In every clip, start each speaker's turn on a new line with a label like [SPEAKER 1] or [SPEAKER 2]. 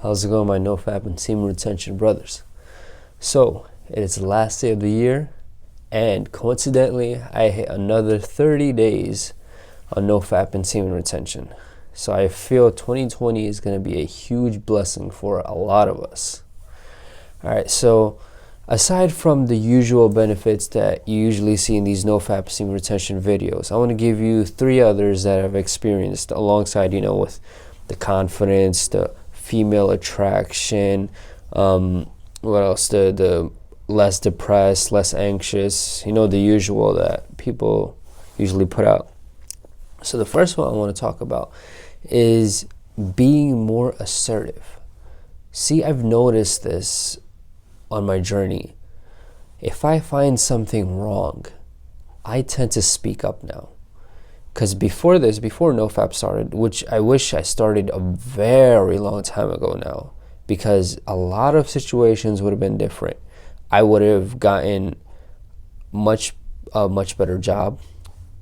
[SPEAKER 1] How's it going, my Nofap and semen retention brothers? So, it is the last day of the year, and coincidentally, I hit another 30 days on Nofap and semen retention. So I feel 2020 is going to be a huge blessing for a lot of us. Alright, so aside from the usual benefits that you usually see in these Nofap semen retention videos, I want to give you 3 others that I've experienced alongside, with the confidence, the female attraction, what else, the less depressed, less anxious, the usual that people usually put out. So the first one I want to talk about is being more assertive. See, I've noticed this on my journey. If I find something wrong, I tend to speak up now. Because before Nofap started, which I wish I started a very long time ago now, because a lot of situations would have been different. I would have gotten a much better job,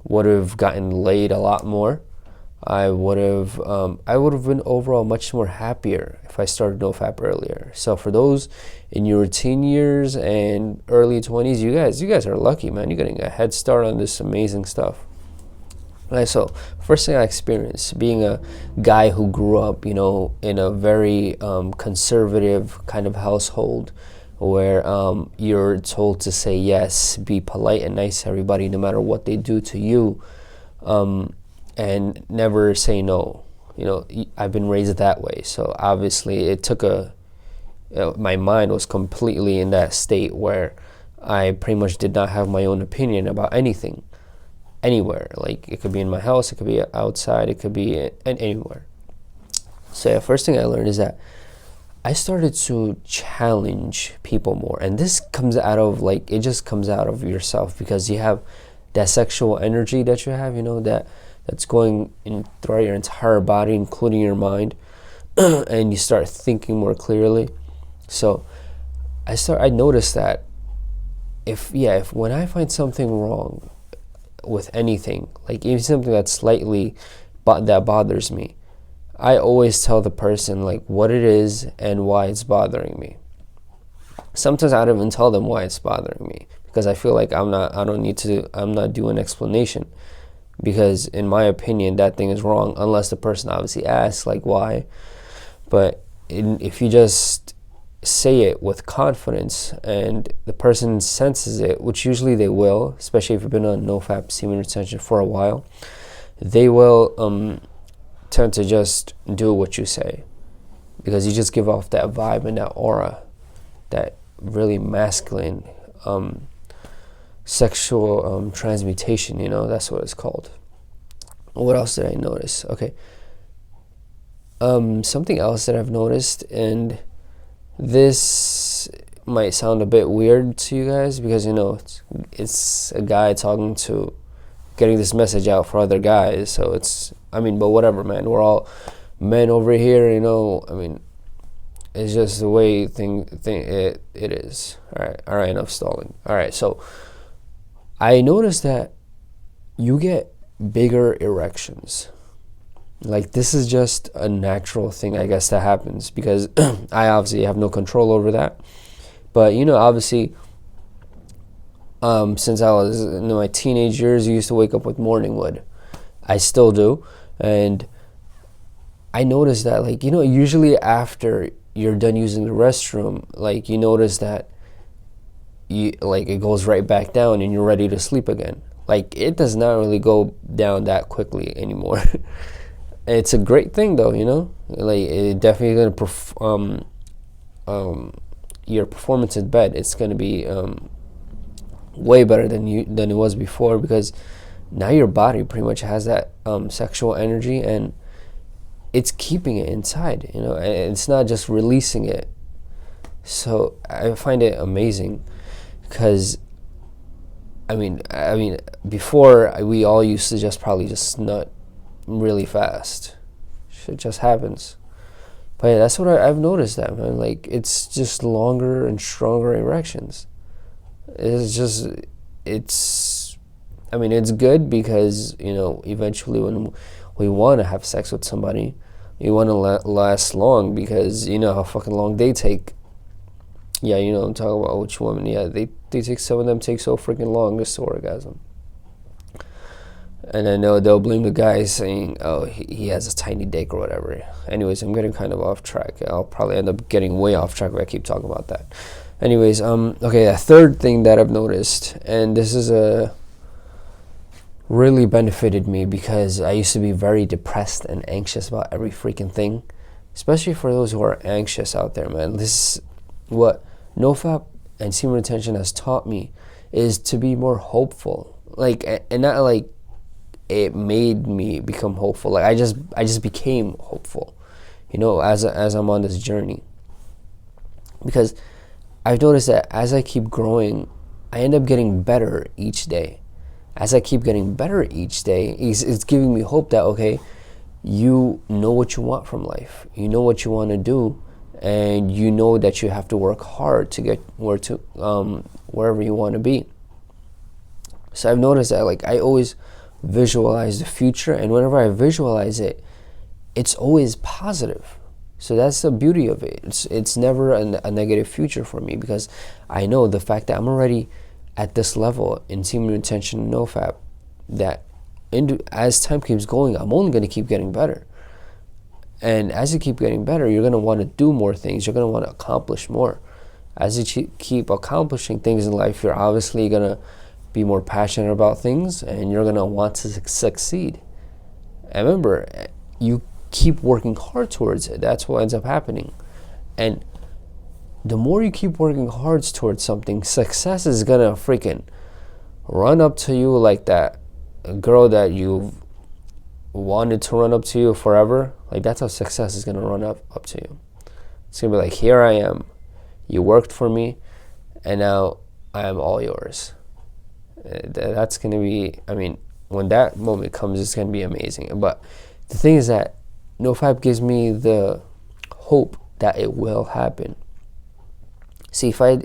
[SPEAKER 1] would have gotten laid a lot more. I would have been overall much more happier if I started Nofap earlier. So for those in your teen years and early 20s, you guys are lucky, man. You're getting a head start on this amazing stuff. Right, so first thing I experienced, being a guy who grew up, in a very conservative kind of household, where you're told to say yes, be polite and nice to everybody, no matter what they do to you, and never say no. I've been raised that way, so obviously it took my mind was completely in that state where I pretty much did not have my own opinion about anything. Anywhere, like it could be in my house, it could be outside, it could be anywhere. So first thing I learned is that I started to challenge people more, and this comes out of it just comes out of yourself, because you have that sexual energy that you have, that's going in throughout your entire body, including your mind, and you start thinking more clearly. So I noticed that if when I find something wrong with anything, like even something that's slightly that bothers me, I always tell the person what it is and why it's bothering me. Sometimes I don't even tell them why it's bothering me, because I feel like I'm not doing explanation, because in my opinion that thing is wrong, unless the person obviously asks why. But if you just say it with confidence and the person senses it, which usually they will, especially if you've been on Nofap semen retention for a while, they will tend to just do what you say, because you just give off that vibe and that aura, that really masculine sexual transmutation, that's what it's called. What else did I notice? Okay, something else that I've noticed, and this might sound a bit weird to you guys, because it's a guy getting this message out for other guys, so but whatever, man, we're all men over here, it's just the way it is. All right, enough stalling. All right, so I noticed that you get bigger erections. This is just a natural thing, I guess, that happens, because I obviously have no control over that. But obviously, since I was in my teenage years, I used to wake up with morning wood. I still do, and I noticed that usually after you're done using the restroom, you notice that it goes right back down and you're ready to sleep again. It does not really go down that quickly anymore. It's a great thing though, it definitely gonna your performance in bed, it's gonna be way better than it was before, because now your body pretty much has that sexual energy, and it's keeping it inside, and it's not just releasing it. So I find it amazing, because before we all used to just probably just nut really fast. Shit just happens. But yeah, that's what I've noticed, that, man. It's just longer and stronger erections. It's good, because eventually when we want to have sex with somebody, you want to last long, because you know how fucking long they take. Yeah, you know I'm talking about, which woman. Yeah, they take, some of them take so freaking long just to orgasm. And I know they'll blame the guy saying, oh, he has a tiny dick or whatever. Anyways, I'm getting kind of off track. I'll probably end up getting way off track if I keep talking about that. Anyways, okay, a third thing that I've noticed, and this is really benefited me, because I used to be very depressed and anxious about every freaking thing. Especially for those who are anxious out there, man. This is what Nofap and semen retention has taught me, is to be more hopeful. Like, and not like it made me become hopeful. Like I just became hopeful, you know, as I'm on this journey. Because I've noticed that as I keep growing, I end up getting better each day. As I keep getting better each day, it's giving me hope that, okay, you know what you want from life. You know what you want to do, and you know that you have to work hard to get wherever you want to be. So I've noticed that, like, I always visualize the future, and whenever I visualize it, it's always positive. So that's the beauty of it. It's never a negative future for me, because I know the fact that I'm already at this level in semen retention and Nofap, that as time keeps going, I'm only going to keep getting better. And as you keep getting better, you're going to want to do more things. You're going to want to accomplish more. As you keep accomplishing things in life, you're obviously going to be more passionate about things, and you're going to want to succeed. And remember, you keep working hard towards it. That's what ends up happening. And the more you keep working hard towards something, success is going to freaking run up to you like that girl that you've wanted to run up to you forever. Like, that's how success is going to run up to you. It's going to be like, here I am. You worked for me, and now I am all yours. That's going to be, I mean, when that moment comes, it's going to be amazing. But the thing is that Nofap gives me the hope that it will happen. See, if I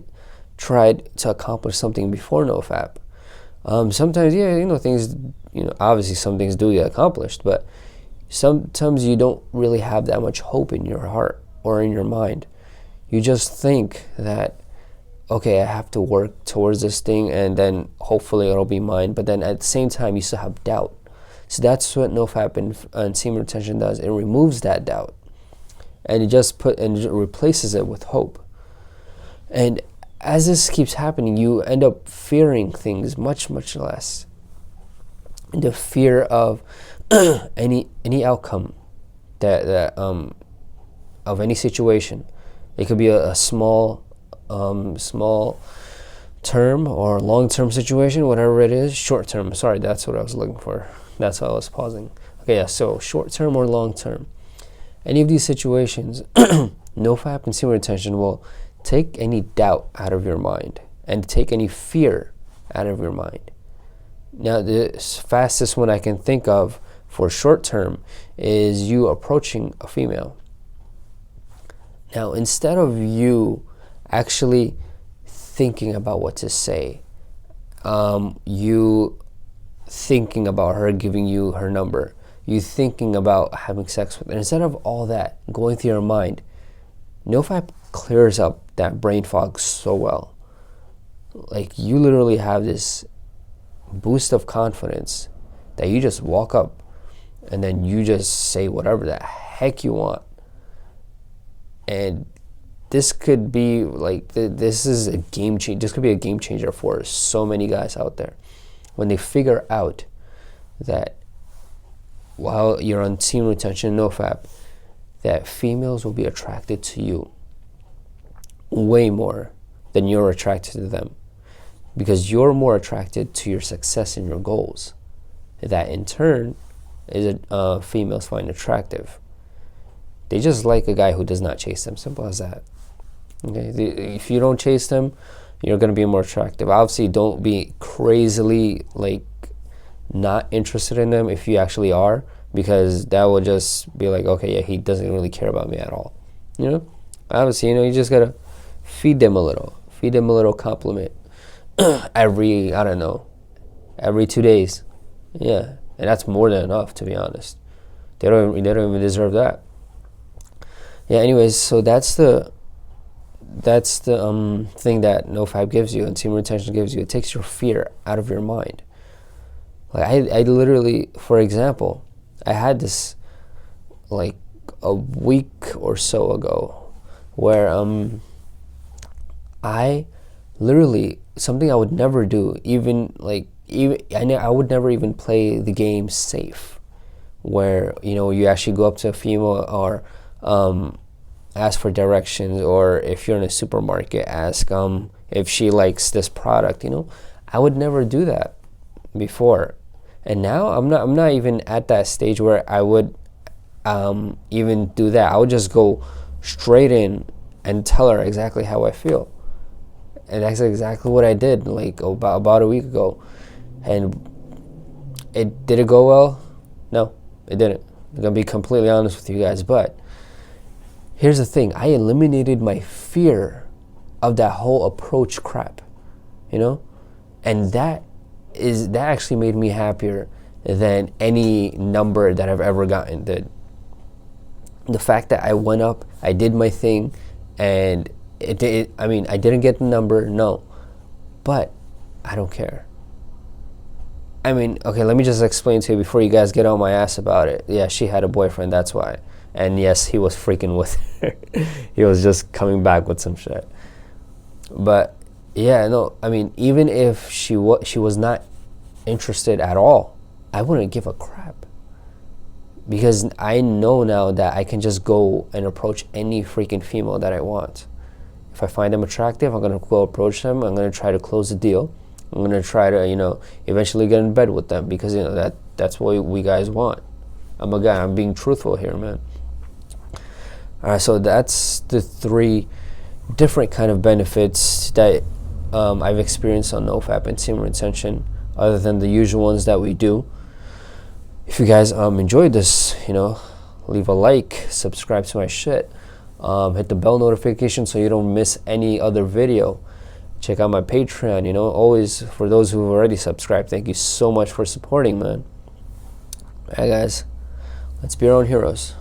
[SPEAKER 1] tried to accomplish something before Nofap, sometimes, yeah, you know, things, you know, obviously some things do get accomplished, but sometimes you don't really have that much hope in your heart or in your mind. You just think that, okay, I have to work towards this thing, and then hopefully it'll be mine. But then at the same time, you still have doubt. So that's what Nofap and semen retention does. It removes that doubt, and it replaces it with hope. And as this keeps happening, you end up fearing things much, much less. The fear of any outcome that of any situation. It could be a small term or long-term situation, whatever it is. Short-term, sorry, that's what I was looking for. That's why I was pausing. Okay, yeah, so short-term or long-term. Any of these situations, Nofap and semen retention will take any doubt out of your mind and take any fear out of your mind. Now, the fastest one I can think of for short-term is you approaching a female. Now, instead of you actually thinking about what to say, you thinking about her giving you her number, you thinking about having sex with her, instead of all that going through your mind, Nofap clears up that brain fog so well. Like, you literally have this boost of confidence that you just walk up and then you just say whatever the heck you want. And this could be like, this is a game changer. This could be a game changer for so many guys out there when they figure out that while you're on semen retention, Nofap, that females will be attracted to you way more than you're attracted to them, because you're more attracted to your success and your goals. That in turn is females find attractive. They just like a guy who does not chase them. Simple as that. Okay, if you don't chase them, you're going to be more attractive. Obviously, don't be crazily like not interested in them if you actually are, because that will just be like, okay, yeah, he doesn't really care about me at all. You know, obviously, you just gotta feed them a little compliment every 2 days. Yeah, and that's more than enough, to be honest. They don't even deserve that. Yeah, anyways, so that's the thing that Nofap gives you and semen retention gives you. It takes your fear out of your mind. Like I literally, for example, I had this like a week or so ago where I literally, something I would never do, I would never even play the game safe, where you actually go up to a female or ask for directions, or if you're in a supermarket, ask if she likes this product. I would never do that before, and now I'm not even at that stage where I would even do that. I would just go straight in and tell her exactly how I feel, and that's exactly what I did like about a week ago. And did it go well? No, it didn't. I'm gonna be completely honest with you guys, but here's the thing: I eliminated my fear of that whole approach crap, and that actually made me happier than any number that I've ever gotten did. The fact that I went up, I did my thing, and I didn't get the number, no, but I don't care. Okay, let me just explain to you before you guys get on my ass about it. Yeah, she had a boyfriend, that's why. And yes, he was freaking with her. He was just coming back with some shit. But yeah, no, even if she was not interested at all, I wouldn't give a crap. Because I know now that I can just go and approach any freaking female that I want. If I find them attractive, I'm going to go approach them. I'm going to try to close the deal. I'm going to try to, eventually get in bed with them, because, that's what we guys want. I'm a guy. I'm being truthful here, man. All right, so that's the 3 different kind of benefits that I've experienced on Nofap and semen retention, other than the usual ones that we do. If you guys enjoyed this, leave a like, subscribe to my shit, hit the bell notification so you don't miss any other video. Check out my Patreon, always, for those who've already subscribed, thank you so much for supporting, man. Alright guys, let's be our own heroes.